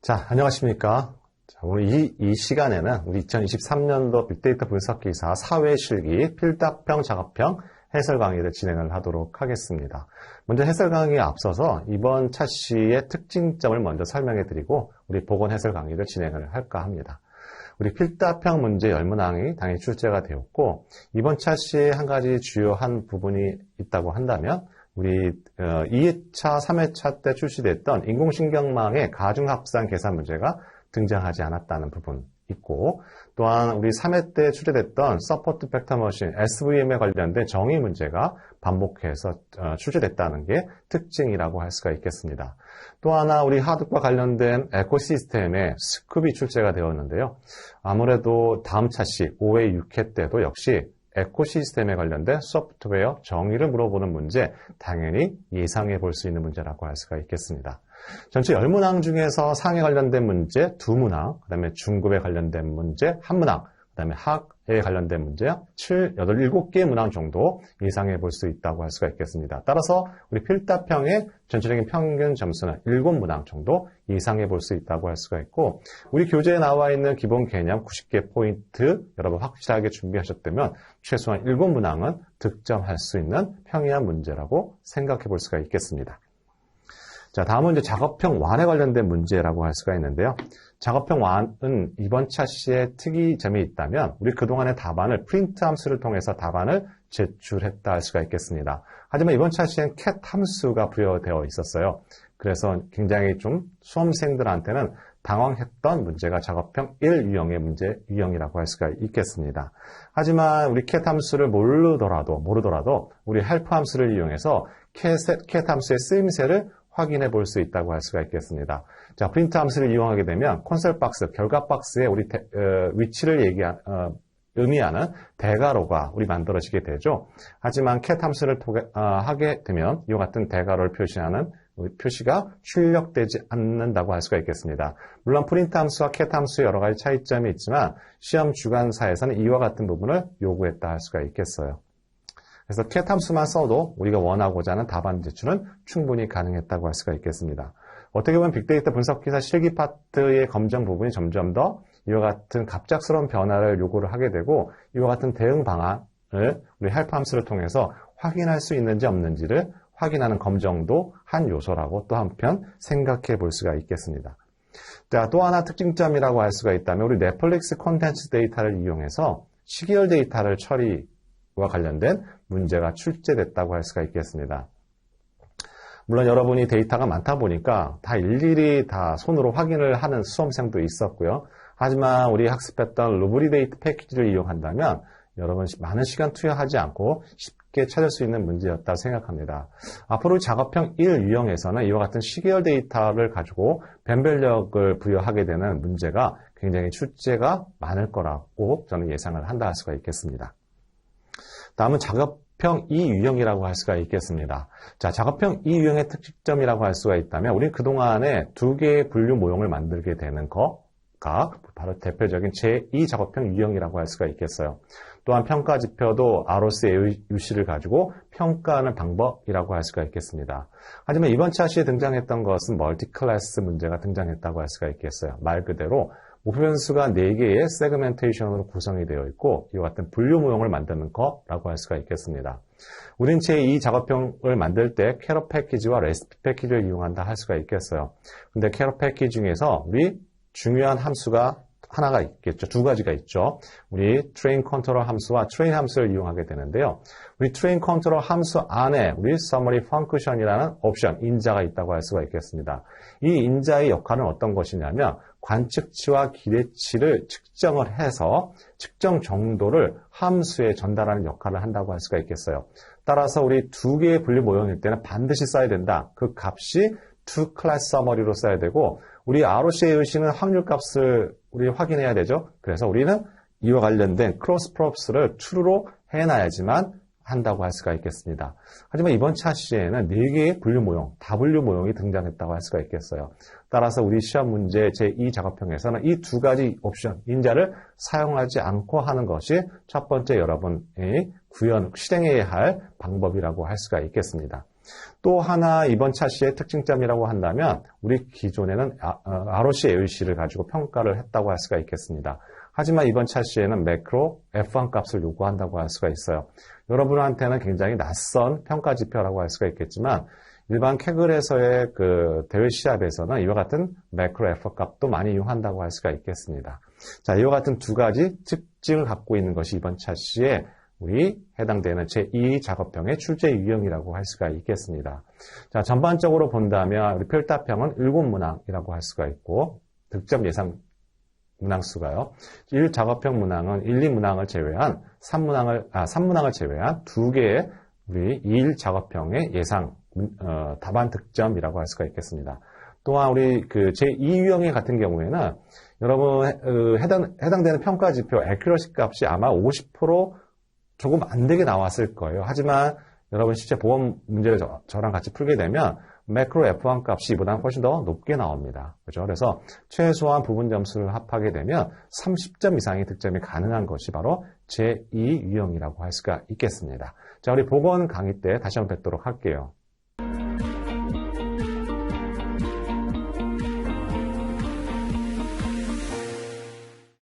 자, 안녕하십니까. 자, 오늘 이 시간에는 우리 2023년도 빅데이터 분석기사 사회실기 필답형, 작업형 해설 강의를 진행을 하도록 하겠습니다. 먼저 해설 강의에 앞서서 이번 차시의 특징점을 먼저 설명해 드리고 우리 보건 해설 강의를 진행을 할까 합니다. 우리 필답형 문제 10문항이 당연히 출제가 되었고 이번 차시에 한 가지 주요한 부분이 있다고 한다면 우리 2회차, 3회차 때 출시됐던 인공신경망의 가중합산 계산 문제가 등장하지 않았다는 부분 있고 또한 우리 3회 때 출제됐던 서포트 벡터 머신 SVM에 관련된 정의 문제가 반복해서 출제됐다는 게 특징이라고 할 수가 있겠습니다. 또 하나 우리 하드과 관련된 에코시스템의 스쿱이 출제가 되었는데요. 아무래도 다음 차시 5회, 6회 때도 역시 에코시스템에 관련된 소프트웨어 정의를 물어보는 문제 당연히 예상해 볼 수 있는 문제라고 할 수가 있겠습니다. 전체 10문항 중에서 상에 관련된 문제 2문항, 그 다음에 중급에 관련된 문제 1문항, 그 다음에 학에 관련된 문제 7개의 문항 정도 예상해 볼 수 있다고 할 수가 있겠습니다. 따라서 우리 필답형의 전체적인 평균 점수는 7문항 정도 예상해 볼 수 있다고 할 수가 있고 우리 교재에 나와 있는 기본 개념 90개 포인트 여러분 확실하게 준비하셨다면 최소한 7문항은 득점할 수 있는 평이한 문제라고 생각해 볼 수가 있겠습니다. 자, 다음은 이제 작업형 완에 관련된 문제라고 할 수가 있는데요. 작업형 완은 이번 차시의 특이점이 있다면 우리 그동안의 답안을 프린트 함수를 통해서 답안을 제출했다 할 수가 있겠습니다. 하지만 이번 차시엔 cat 함수가 부여되어 있었어요. 그래서 굉장히 좀 수험생들한테는 당황했던 문제가 작업형 1 유형의 문제 유형이라고 할 수가 있겠습니다. 하지만 우리 cat 함수를 모르더라도 우리 help 함수를 이용해서 cat 함수의 쓰임새를 확인해 볼 수 있다고 할 수가 있겠습니다. 자, 프린트 함수를 이용하게 되면 콘솔 박스, 결과 박스에 우리 위치를 의미하는 대괄호가 우리 만들어지게 되죠. 하지만 cat 함수를 하게 되면 이와 같은 대괄호를 표시하는 표시가 출력되지 않는다고 할 수가 있겠습니다. 물론 프린트 함수와 cat 함수의 여러 가지 차이점이 있지만 시험 주관사에서는 이와 같은 부분을 요구했다 할 수가 있겠어요. 그래서 cat 함수만 써도 우리가 원하고자 하는 답안 제출은 충분히 가능했다고 할 수가 있겠습니다. 어떻게 보면 빅데이터 분석기사 실기 파트의 검정 부분이 점점 더 이와 같은 갑작스러운 변화를 요구를 하게 되고 이와 같은 대응 방안을 우리 help 함수를 통해서 확인할 수 있는지 없는지를 확인하는 검정도 한 요소라고 또 한편 생각해 볼 수가 있겠습니다. 자, 또 하나 특징점이라고 할 수가 있다면 우리 넷플릭스 콘텐츠 데이터를 이용해서 시계열 데이터를 처리와 관련된 문제가 출제됐다고 할 수가 있겠습니다. 물론 여러분이 데이터가 많다 보니까 다 일일이 다 손으로 확인을 하는 수험생도 있었고요. 하지만 우리 학습했던 루브리데이트 패키지를 이용한다면 여러분 많은 시간 투여하지 않고 쉽게 찾을 수 있는 문제였다고 생각합니다. 앞으로 작업형 1 유형에서는 이와 같은 시계열 데이터를 가지고 변별력을 부여하게 되는 문제가 굉장히 출제가 많을 거라고 저는 예상을 한다 할 수가 있겠습니다. 다음은 작업형 2 유형이라고 할 수가 있겠습니다. 자, 작업형 2 유형의 특징점이라고 할 수가 있다면 우리 그동안에 2개의 분류 모형을 만들게 되는 거가 바로 대표적인 제2 작업형 유형이라고 할 수가 있겠어요. 또한 평가 지표도 ROC, UC를 가지고 평가하는 방법이라고 할 수가 있겠습니다. 하지만 이번 차시에 등장했던 것은 멀티 클래스 문제가 등장했다고 할 수가 있겠어요. 말 그대로 목표 변수가 4개의 세그멘테이션으로 구성이 되어 있고 이와 같은 분류 모형을 만드는 거라고 할 수가 있겠습니다. 우린 제2 작업형을 만들 때 캐럿 패키지와 레시피 패키지를 이용한다 할 수가 있겠어요. 근데 캐럿 패키지 중에서 우리 중요한 함수가 하나가 있겠죠. 2가지가 있죠. 우리 train controller 함수와 train 함수를 이용하게 되는데요. 우리 train controller 함수 안에 우리 summary function이라는 옵션, 인자가 있다고 할 수가 있겠습니다. 이 인자의 역할은 어떤 것이냐면 관측치와 기대치를 측정을 해서 측정 정도를 함수에 전달하는 역할을 한다고 할 수가 있겠어요. 따라서 우리 2개의 분류 모형일 때는 반드시 써야 된다. 그 값이 to class summary로 써야 되고 우리 ROC의 의식은 확률 값을 우리 확인해야 되죠. 그래서 우리는 이와 관련된 크로스 프롭스를 true로 해놔야지만 한다고 할 수가 있겠습니다. 하지만 이번 차시에는 4개의 분류 모형, 다분류 모형이 등장했다고 할 수가 있겠어요. 따라서 우리 시험 문제 제2 작업형에서는 이 2가지 옵션, 인자를 사용하지 않고 하는 것이 첫 번째 여러분이 실행해야 할 방법이라고 할 수가 있겠습니다. 또 하나 이번 차시의 특징점이라고 한다면 우리 기존에는 ROC, AOC를 가지고 평가를 했다고 할 수가 있겠습니다. 하지만 이번 차시에는 매크로 F1 값을 요구한다고 할 수가 있어요. 여러분한테는 굉장히 낯선 평가 지표라고 할 수가 있겠지만 일반 캐글에서의 그 대회 시합에서는 이와 같은 매크로 F 값도 많이 이용한다고 할 수가 있겠습니다. 자, 이와 같은 두 가지 특징을 갖고 있는 것이 이번 차시에 우리 해당되는 제2 작업형의 출제 유형이라고 할 수가 있겠습니다. 자, 전반적으로 본다면 우리 필답형은 7문항이라고 할 수가 있고 득점 예상 문항수가요. 1작업형 문항은 1, 2문항을 제외한 3문항을 제외한 2개의 우리 2작업형의 예상 답안 득점이라고 할 수가 있겠습니다. 또한 우리 그 제2유형의 같은 경우에는 여러분 해당되는 평가 지표 액큐러시 값이 아마 50% 조금 안 되게 나왔을 거예요. 하지만 여러분 실제 보험 문제를 저랑 같이 풀게 되면 매크로 F1 값이 이보다 훨씬 더 높게 나옵니다. 그렇죠? 그래서 최소한 부분 점수를 합하게 되면 30점 이상의 득점이 가능한 것이 바로 제2 유형이라고 할 수가 있겠습니다. 자, 우리 보건 강의 때 다시 한번 뵙도록 할게요.